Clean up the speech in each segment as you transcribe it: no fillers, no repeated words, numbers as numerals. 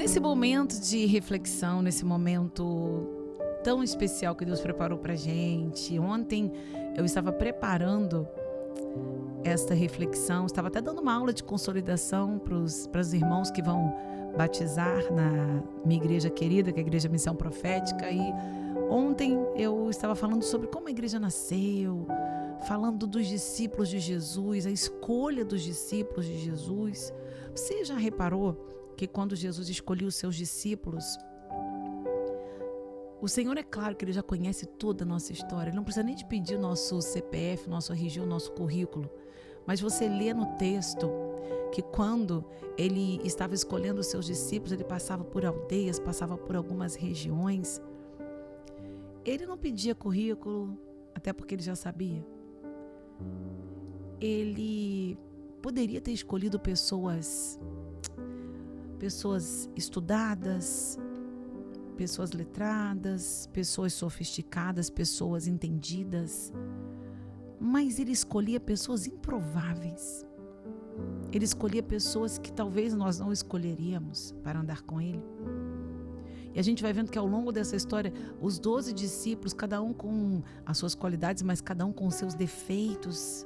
Nesse momento de reflexão, nesse momento tão especial que Deus preparou pra gente, ontem eu estava preparando esta reflexão, estava até dando uma aula de consolidação para os irmãos que vão batizar na minha igreja querida, que é a Igreja Missão Profética, e ontem eu estava falando sobre como a igreja nasceu, falando dos discípulos de Jesus, a escolha dos discípulos de Jesus. Você já reparou que quando Jesus escolheu os seus discípulos, o Senhor, é claro que Ele já conhece toda a nossa história, Ele não precisa nem te pedir o nosso CPF, nosso RG, o nosso currículo, mas você lê no texto que quando Ele estava escolhendo os seus discípulos, Ele passava por aldeias, passava por algumas regiões. Ele não pedia currículo, até porque Ele já sabia. Ele poderia ter escolhido pessoas estudadas, pessoas letradas, pessoas sofisticadas, pessoas entendidas, mas Ele escolhia pessoas improváveis. Ele escolhia pessoas que talvez nós não escolheríamos para andar com Ele. E a gente vai vendo que ao longo dessa história, os 12 discípulos, cada um com as suas qualidades, mas cada um com os seus defeitos,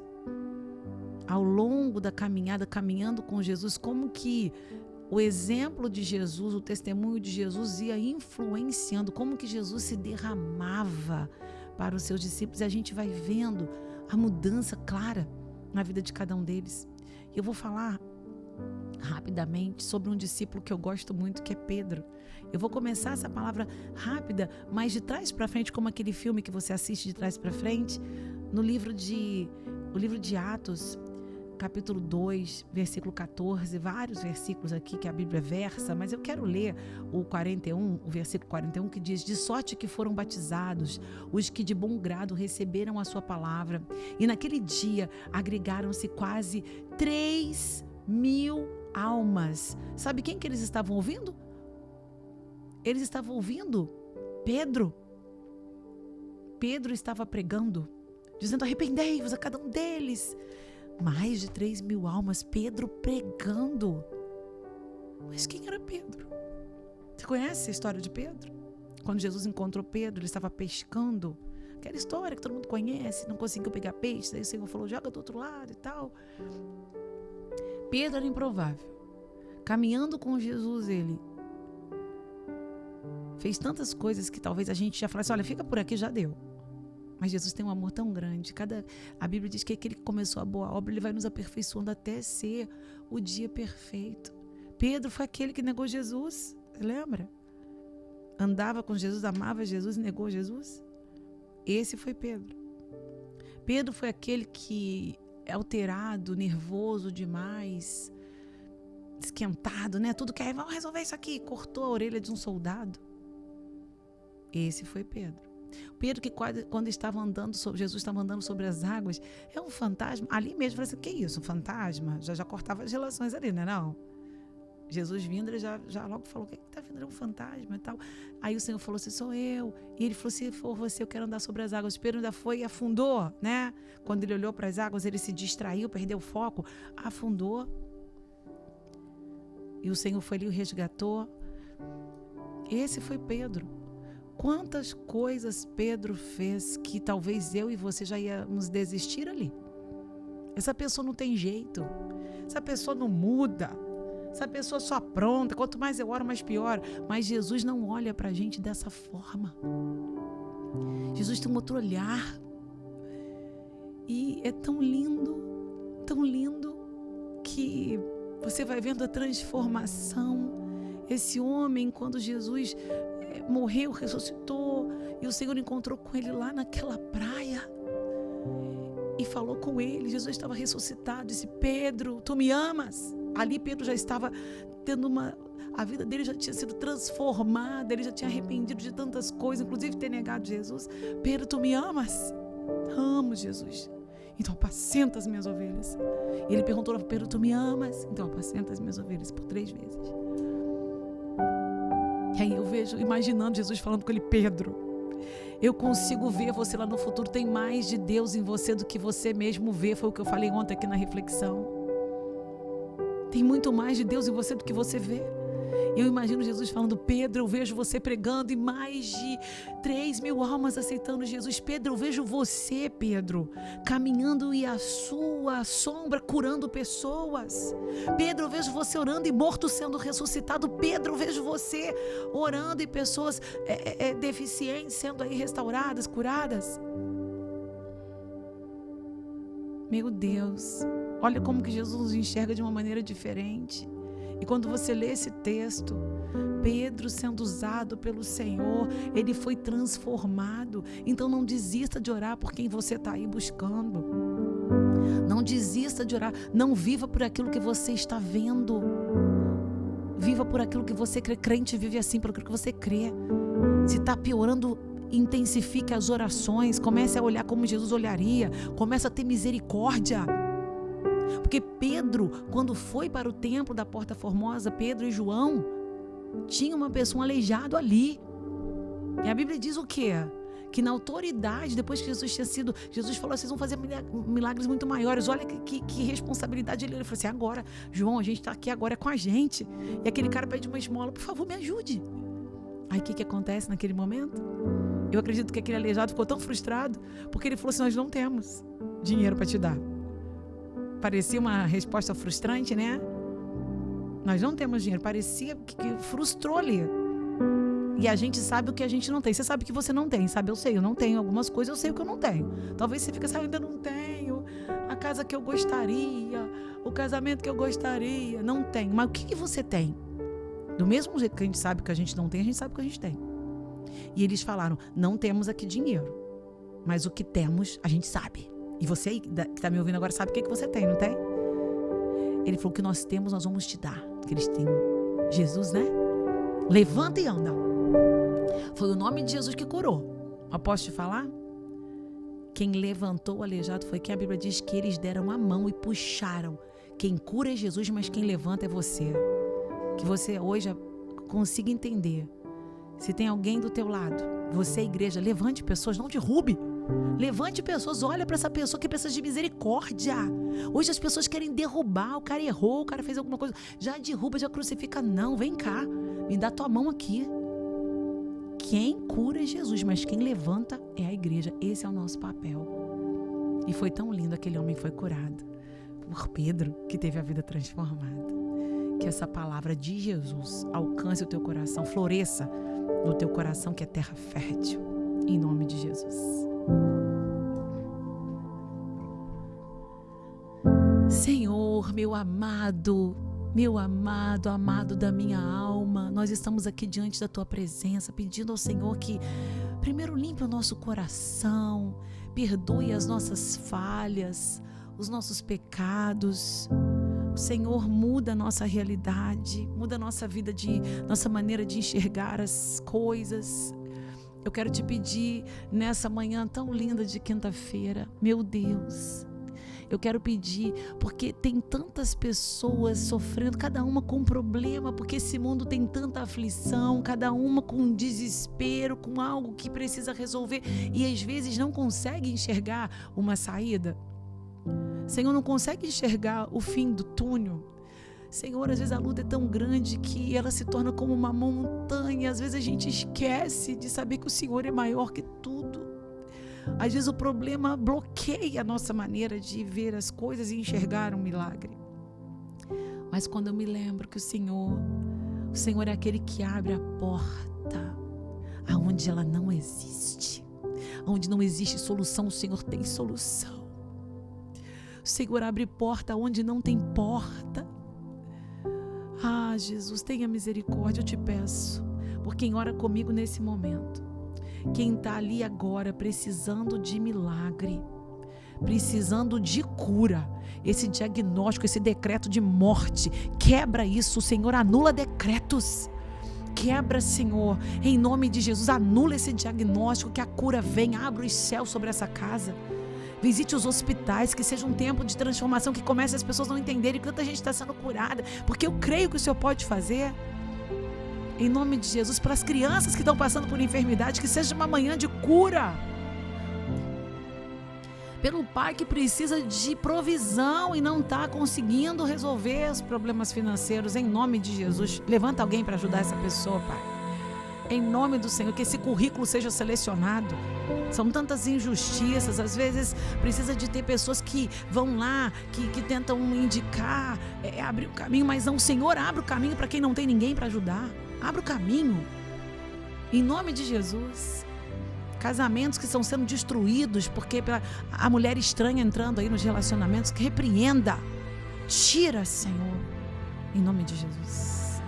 ao longo da caminhada, caminhando com Jesus, como que o exemplo de Jesus, o testemunho de Jesus ia influenciando, como que Jesus se derramava para os seus discípulos, e a gente vai vendo a mudança clara na vida de cada um deles. E eu vou falar rapidamente sobre um discípulo que eu gosto muito, que é Pedro. Eu vou começar essa palavra rápida, mas de trás para frente, como aquele filme que você assiste de trás para frente, no livro de Atos, capítulo 2, versículo 14, vários versículos aqui que a Bíblia versa, mas eu quero ler o versículo 41, que diz: de sorte que foram batizados os que de bom grado receberam a sua palavra, e naquele dia agregaram-se quase 3.000 almas. Sabe quem que eles estavam ouvindo? Eles estavam ouvindo Pedro. Pedro estava pregando, dizendo: arrependei-vos a cada um deles. Mais de 3.000 almas, Pedro pregando. Mas quem era Pedro? Você conhece a história de Pedro? Quando Jesus encontrou Pedro, ele estava pescando. Aquela história que todo mundo conhece, não conseguiu pegar peixe, daí o Senhor falou: joga do outro lado e tal. Pedro era improvável. Caminhando com Jesus, ele fez tantas coisas que talvez a gente já falasse: olha, fica por aqui, já deu. Mas Jesus tem um amor tão grande. A Bíblia diz que aquele que começou a boa obra, Ele vai nos aperfeiçoando até ser o dia perfeito. Pedro foi aquele que negou Jesus, você lembra? Andava com Jesus, amava Jesus e negou Jesus. Esse foi Pedro. Pedro foi aquele que é alterado, nervoso demais, esquentado, né? Tudo que é, vamos resolver isso aqui. Cortou a orelha de um soldado. Esse foi Pedro. Pedro que quando estava andando Jesus estava andando sobre as águas, é um fantasma. Ali mesmo, falei assim: que isso, um fantasma? Já cortava as relações ali, né? Não. Jesus vindo, ele já logo falou: o que está vindo? É um fantasma e tal. Aí o Senhor falou assim: sou eu. E ele falou: se for você, eu quero andar sobre as águas. Pedro ainda foi e afundou, né? Quando ele olhou para as águas, ele se distraiu, perdeu o foco, afundou. E o Senhor foi ali e o resgatou. Esse foi Pedro. Quantas coisas Pedro fez que talvez eu e você já íamos desistir ali. Essa pessoa não tem jeito. Essa pessoa não muda. Essa pessoa só apronta. Quanto mais eu oro, mais pior. Mas Jesus não olha pra gente dessa forma. Jesus tem um outro olhar. E é tão lindo que você vai vendo a transformação. Esse homem, quando Jesus morreu, ressuscitou, e o Senhor encontrou com ele lá naquela praia e falou com ele. Jesus estava ressuscitado, disse: Pedro, tu me amas? Ali Pedro já estava tendo a vida dele já tinha sido transformada, ele já tinha arrependido de tantas coisas, inclusive ter negado Jesus. Pedro, tu me amas? Amo, Jesus. Então apacenta as minhas ovelhas. E ele perguntou a Pedro: tu me amas? Então apacenta as minhas ovelhas, por 3 vezes. E aí eu vejo, imaginando Jesus falando com ele: Pedro, eu consigo ver você lá no futuro, tem mais de Deus em você do que você mesmo vê. Foi o que eu falei ontem aqui na reflexão. Tem muito mais de Deus em você do que você vê. Eu imagino Jesus falando: Pedro, eu vejo você pregando e mais de 3.000 almas aceitando Jesus. Pedro, eu vejo você, Pedro, caminhando e a sua sombra curando pessoas. Pedro, eu vejo você orando e morto sendo ressuscitado. Pedro, eu vejo você orando e pessoas deficientes sendo aí restauradas, curadas. Meu Deus, olha como que Jesus nos enxerga de uma maneira diferente. E quando você lê esse texto, Pedro sendo usado pelo Senhor, ele foi transformado. Então não desista de orar por quem você está aí buscando. Não desista de orar. Não viva por aquilo que você está vendo. Viva por aquilo que você crê. Crente vive assim, por aquilo que você crê. Se está piorando, intensifique as orações. Comece a olhar como Jesus olharia. Comece a ter misericórdia. Porque Pedro, quando foi para o templo da Porta Formosa, Pedro e João, tinha uma pessoa aleijado ali. E a Bíblia diz o quê? Que na autoridade, depois que Jesus falou: vocês vão fazer milagres muito maiores. Olha que responsabilidade ele falou assim: agora, João, a gente está aqui agora, é com a gente. E aquele cara pede uma esmola: por favor, me ajude. Aí o que acontece naquele momento? Eu acredito que aquele aleijado ficou tão frustrado, porque ele falou assim: nós não temos dinheiro para te dar. Parecia uma resposta frustrante, né? Nós não temos dinheiro. Parecia que frustrou ali. E a gente sabe o que a gente não tem. Você sabe o que você não tem, sabe? Eu sei, eu não tenho algumas coisas, eu sei o que eu não tenho. Talvez você fique assim: eu ainda não tenho a casa que eu gostaria, o casamento que eu gostaria. Não tenho. Mas o que você tem? Do mesmo jeito que a gente sabe o que a gente não tem, a gente sabe o que a gente tem. E eles falaram: não temos aqui dinheiro, mas o que temos, a gente sabe. E você aí, que está me ouvindo agora, sabe o que você tem, não tem? Ele falou: o que nós temos, nós vamos te dar. Que eles têm Jesus, né? Levanta e anda. Foi o nome de Jesus que curou. Mas posso te falar? Quem levantou o aleijado foi quem a Bíblia diz que eles deram a mão e puxaram. Quem cura é Jesus, mas quem levanta é você. Que você hoje consiga entender. Se tem alguém do teu lado, você, igreja, levante pessoas, não derrube. Levante pessoas, olha para essa pessoa que precisa de misericórdia. Hoje as pessoas querem derrubar, o cara errou, o cara fez alguma coisa, já derruba, já crucifica. Não, vem cá, me dá tua mão aqui. Quem cura é Jesus, mas quem levanta é a igreja. Esse é o nosso papel. E foi tão lindo, aquele homem foi curado por Pedro, que teve a vida transformada. Que essa palavra de Jesus alcance o teu coração, floresça no teu coração, que é terra fértil, em nome de Jesus. Senhor, meu amado, amado da minha alma, nós estamos aqui diante da tua presença, pedindo ao Senhor que primeiro limpe o nosso coração, perdoe as nossas falhas, os nossos pecados. O Senhor muda a nossa realidade, muda a nossa vida, nossa maneira de enxergar as coisas. Eu quero te pedir nessa manhã tão linda de quinta-feira, meu Deus, eu quero pedir, porque tem tantas pessoas sofrendo, cada uma com um problema, porque esse mundo tem tanta aflição, cada uma com um desespero, com algo que precisa resolver e às vezes não consegue enxergar uma saída. Senhor, não consegue enxergar o fim do túnel. Senhor, às vezes a luta é tão grande que ela se torna como uma montanha. Às vezes a gente esquece de saber que o Senhor é maior que tudo. Às vezes o problema bloqueia a nossa maneira de ver as coisas e enxergar um milagre. Mas quando eu me lembro que o Senhor é aquele que abre a porta aonde ela não existe. Onde não existe solução, o Senhor tem solução. O Senhor abre porta onde não tem porta. Ah, Jesus, tenha misericórdia, eu te peço, por quem ora comigo nesse momento. Quem está ali agora precisando de milagre, precisando de cura, esse diagnóstico, esse decreto de morte, quebra isso, Senhor, anula decretos. Quebra, Senhor, em nome de Jesus, anula esse diagnóstico, que a cura venha, abra os céus sobre essa casa. Visite os hospitais, que seja um tempo de transformação, que comece as pessoas não entenderem que tanta gente está sendo curada, porque eu creio que o Senhor pode fazer. Em nome de Jesus, para as crianças que estão passando por enfermidade, que seja uma manhã de cura. pelo pai que precisa de provisão e não está conseguindo resolver os problemas financeiros. Em nome de Jesus, levanta alguém para ajudar essa pessoa, Pai. Em nome do Senhor, que esse currículo seja selecionado. São tantas injustiças, às vezes precisa de ter pessoas que vão lá, que tentam indicar, abrir o caminho, mas não, o Senhor abre o caminho para quem não tem ninguém para ajudar. Abre o caminho, em nome de Jesus. Casamentos que estão sendo destruídos porque a mulher estranha entrando aí nos relacionamentos, que repreenda, tira, Senhor, em nome de Jesus.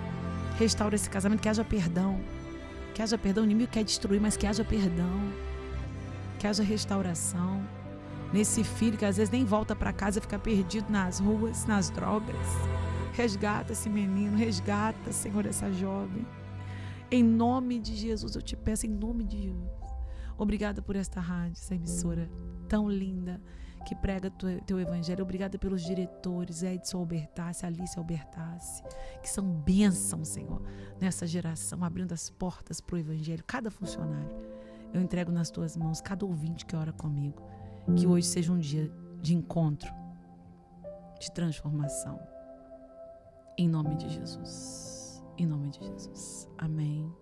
Restaura esse casamento, que haja perdão. Que haja perdão, o inimigo quer destruir, mas que haja perdão, que haja restauração nesse filho que às vezes nem volta para casa, fica perdido nas ruas, nas drogas. Resgata esse menino, resgata, Senhor, essa jovem. Em nome de Jesus, eu te peço, em nome de Jesus. Obrigada por esta rádio, essa emissora tão linda, que prega teu evangelho. Obrigada pelos diretores, Edson Albertassi, Alice Albertassi, que são bênçãos, Senhor, nessa geração, abrindo as portas para o evangelho. Cada funcionário, eu entrego nas tuas mãos, cada ouvinte que ora comigo. Que hoje seja um dia de encontro, de transformação. Em nome de Jesus. Em nome de Jesus. Amém.